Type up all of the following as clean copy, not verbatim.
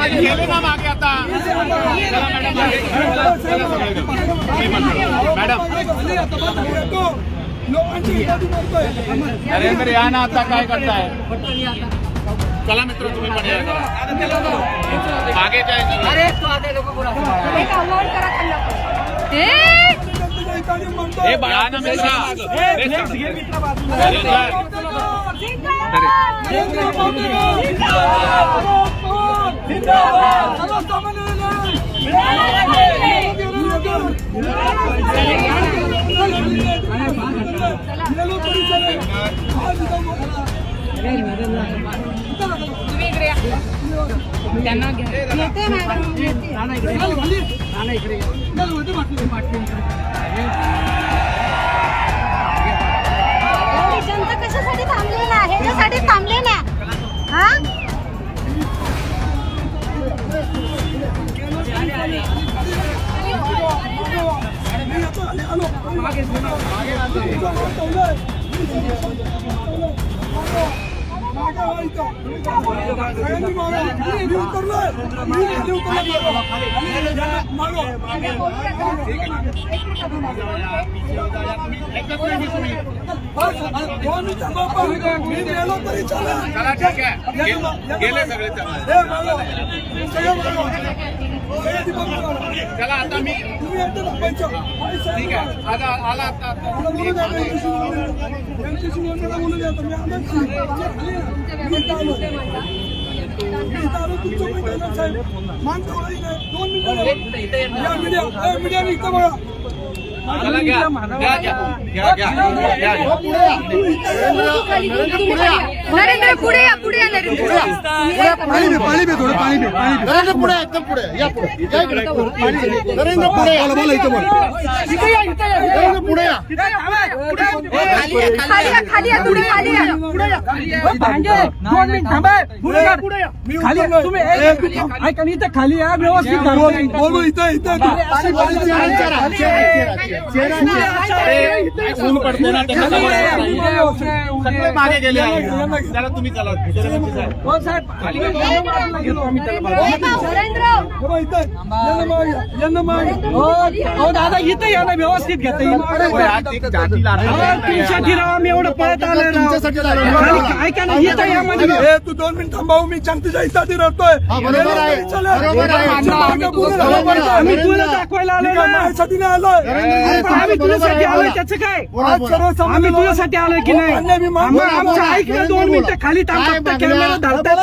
गेले ना मागे आता। मॅडम नरेंद्र या ना, आता काय करताय? चला मित्र तुम्ही पण या मागे त्यांना जनता कशासाठी थांबली ना, ह्याच्यासाठी थांबले ना। हा चला ठीक आहे, गेले सगळे। चला आता मी ठीक आहे, आला आता नरेंद्र पुढे या, पुढे या नरेंद्र, पाणी पे थोडं पाणी पे नरेंद्र पुढे एकदम पुढे या, पुढे नरेंद्र पुढे बोला इथं बोला नरेंद्र पुढे या, खाली या, खाली या, तुम्ही खाली या, पुढे या, भांगे 2 मिनिट थांबा, पुढे या, खाली तुम्ही ऐका इथं खाली या, व्यवस्थित बोलू इथं मागे गेले जरा तुम्ही चला दादा इथं या ना, व्यवस्थित घेता येईल। तुमच्यासाठी राव आम्ही एवढं पळत आलोय, ऐका ना इथं या म्हणजे तू 2 मिनिट थांबावू, मी जनतेच्या हितासाठी रडतोय। आम्ही तुला दाखवायला आलोय ना, माझ्यासाठी नाही आलोय, आम्ही तुझ्यासाठी आलोय, त्याचं काय? आम्ही तुझ्यासाठी आलोय की नाही? आमचं ऐक ना, 2 मिनिटं खाली थांबता, कॅमेरा धरतात।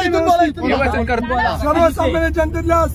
सर्वसामान्य जनतेला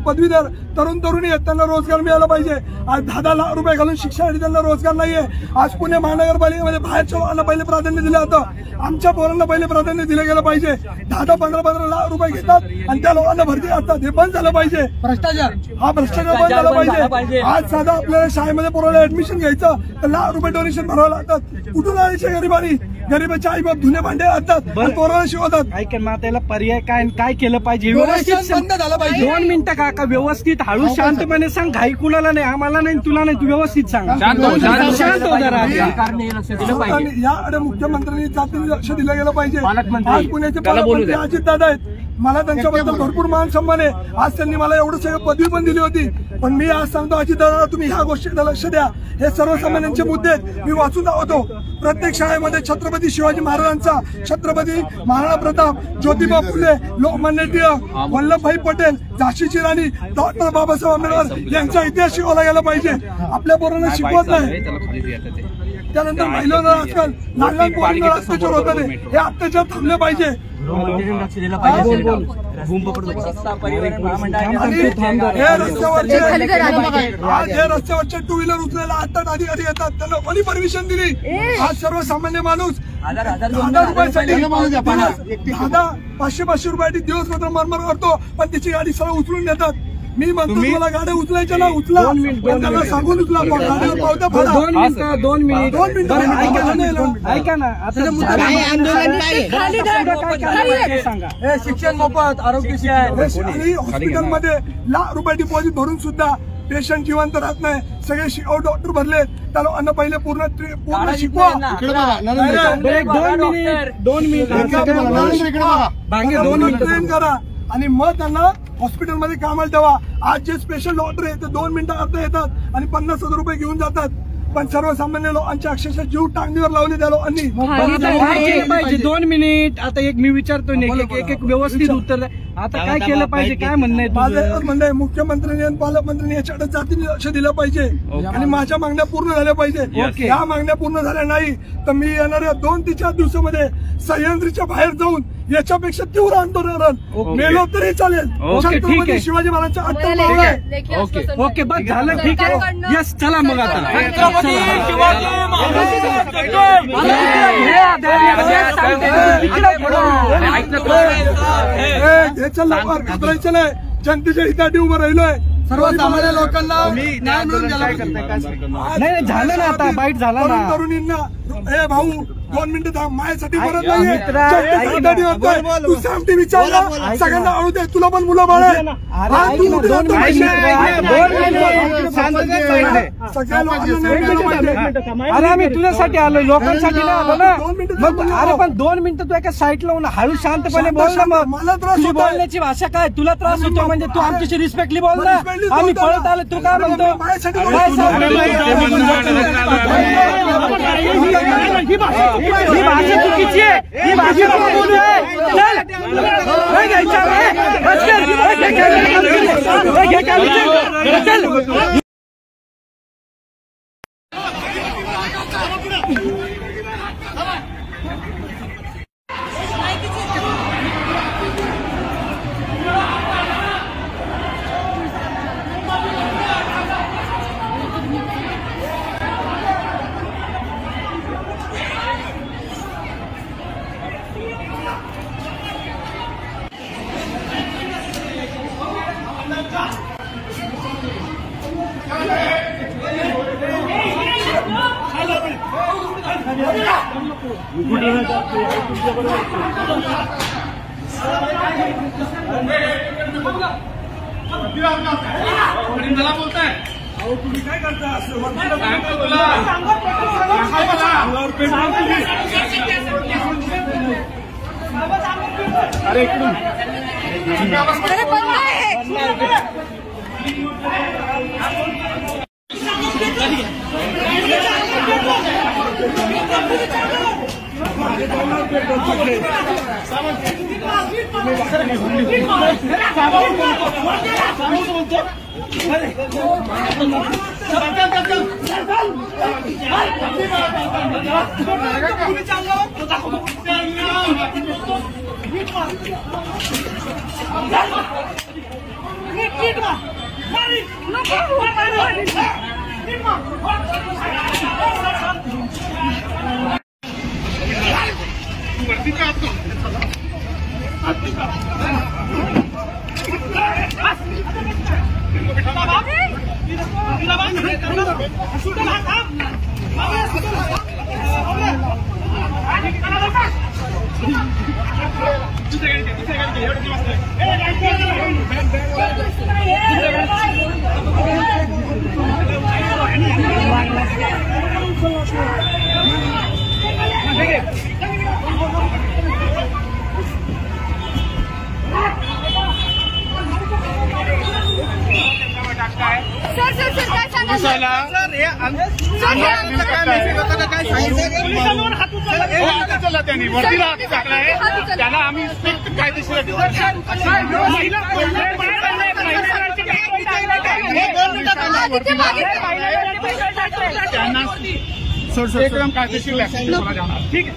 पदवीधर तरुण तरुणी आहेत, त्यांना रोजगार मिळाला पाहिजे। आज 10 लाख रुपये घालून शिक्षणासाठी त्यांना रोजगार नाहीये। आज पुणे महानगरपालिकेमध्ये बाहेरच्या लोकांना पहिले प्राधान्य दिलं जातं, आमच्या पोरांना पहिले प्राधान्य दिलं गेलं पाहिजे। 10-15 लाख रुपये घेतात आणि त्या लोकांना भरती असतात, हे बंद झालं पाहिजे। भ्रष्टाचार बंद झाला पाहिजे। आज साधा आपल्याला शाळेमध्ये पोराला ऍडमिशन घ्यायचं तर लाख रुपये डोनेशन भरावं लागतात। कुठून आणायचे गरिबांनी? गरीबाचे आई बाप धुणे भांडे आणतात, पोराला शिकवतात। ऐका ना, त्याला पर्याय काय केलं पाहिजे? व्यवस्थित बंद झालं पाहिजे। 2 मिनिटं काका, व्यवस्थित हळू शांतपणे सांग, घाई कुणाला नाही, आम्हाला नाही, तुला नाही, तू व्यवस्थित सांग, शांत हो जरा। याकडे मुख्यमंत्र्यांनी जातीने लक्ष दिलं गेलं पाहिजे। आज पुण्याचे पालकमंत्री अजितदादा आहेत, मला त्यांच्याबद्दल भरपूर मान सन्मान आहे। आज त्यांनी मला एवढं सगळं पदवी पण दिली होती, पण मी आज सांगतो अजितदादा, तुम्ही ह्या गोष्टीकडे लक्ष द्या। हे सर्वसामान्यांचे मुद्दे आहेत, मी वाचून दाखवतो। प्रत्येक शाळेमध्ये छत्रपती शिवाजी महाराजांचा, छत्रपती महाराणा प्रताप, ज्योतिबा फुले, लोकमान्य टिळक, वल्लभभाई पटेल, झाशीची राणी, डॉक्टर बाबासाहेब आंबेडकर यांचा इतिहास शिकवला गेला पाहिजे। आपल्या पोरांना शिकवत नाही। त्यानंतर महिलांना आजकाल लहान लहान पोरांना अत्याचार होतात, हे अत्याचार थांबले पाहिजे। रस्त्यावरचे 2 व्हीलर उचलायला 8 अधिकारी येतात, त्यांना कोणी परमिशन दिली? आज सर्वसामान्य माणूस 1000 रुपयासाठी 500-500 रुपयासाठी दिवस रात्र मरमर करतो, पण तिची गाडी सरळ उचलून देतात। मी म्हणतो मला गाड्या उचलायच्या ना, उचला, त्यांना सांगून उचला, गाडीवर पावत्या फाडा। 2 मिनिट ऐका ना, शिक्षण मोफत, आरोग्य आणि हॉस्पिटलमध्ये लाख रुपये डिपॉझिट भरून सुद्धा पेशंट जिवंत राहत नाही। सगळे डॉक्टर भरले, त्या लोकांना पहिले पूर्ण शिकवा। 2 मिनिट ट्रेन करा आणि मग त्यांना हॉस्पिटलमध्ये कामाला ठेवा. आज जे स्पेशल डॉक्टर आहे ते 2 मिनिटं अर्धा येतात आणि 50,000 रुपये घेऊन जातात. पण सर्वसामान्य लोकांचे अक्षरशः जीव टांगणीवर लावले त्या लोकांनी. पाहिजे 2 मिनिट. आता एक मी विचारतो एक व्यवस्थित उत्तर द्या. आता काय केलं पाहिजे, काय म्हणणं आहे माझं एकच म्हणणं आहे, मुख्यमंत्र्यांनी आणि पालकमंत्र्यांनी याच्याकडे जातीने लक्ष दिलं पाहिजे आणि माझ्या मागण्या पूर्ण झाल्या पाहिजे. या मागण्या पूर्ण झाल्या नाही तर मी येणाऱ्या 2 ते 4 दिवसामध्ये सह्याद्रीच्या बाहेर जाऊन याच्यापेक्षा तीव्र आंदोलन मेलो तरी चालेल. छत्रपती शिवाजी महाराजांचा अट्टल मावळा आहे. ओके बस झालं, ठीक आहे. यस चला मग आता घाबरायचं नाही. जनतेच्या हितासाठी उभं राहिलोय. सर्वसामान्य लोकांना न्याय मिळून द्यायला पाहिजे. नाही झालं ना, आता बाईट झाला ना. तरुणींना ए भाऊ 2 मिनिटं थांब, माझ्यासाठी परत नाहीये. तू सामटी विचारला सगळ्यांना आवडत आहे. तुला पण मुलं बाळ आहे. अरे आम्ही तुझ्यासाठी आलोय, लोकांसाठी नाही आलो ना. मग अरे पण 2 मिनिटं तू एका साईडला लावून हळू शांतपणे बोल ना. मग मला त्रास तुझी होतोय. बोलण्याची भाषा काय, तुला त्रास होतो म्हणजे तू आमच्याशी रिस्पेक्टली बोल ना. आम्ही पळत आलो, तू काय म्हणतो ही भाषा चुकीची आहे. ही भाषा नको बोलू. चल मला बोलताय तुम्ही काय करता अरे इकडून त्यांनी वरतीला हात टाकलाय. त्याला आम्ही स्ट्रिक्ट कायदेशीर त्यांना एकदम कायदेशीर ऍक्शन ठीक आहे.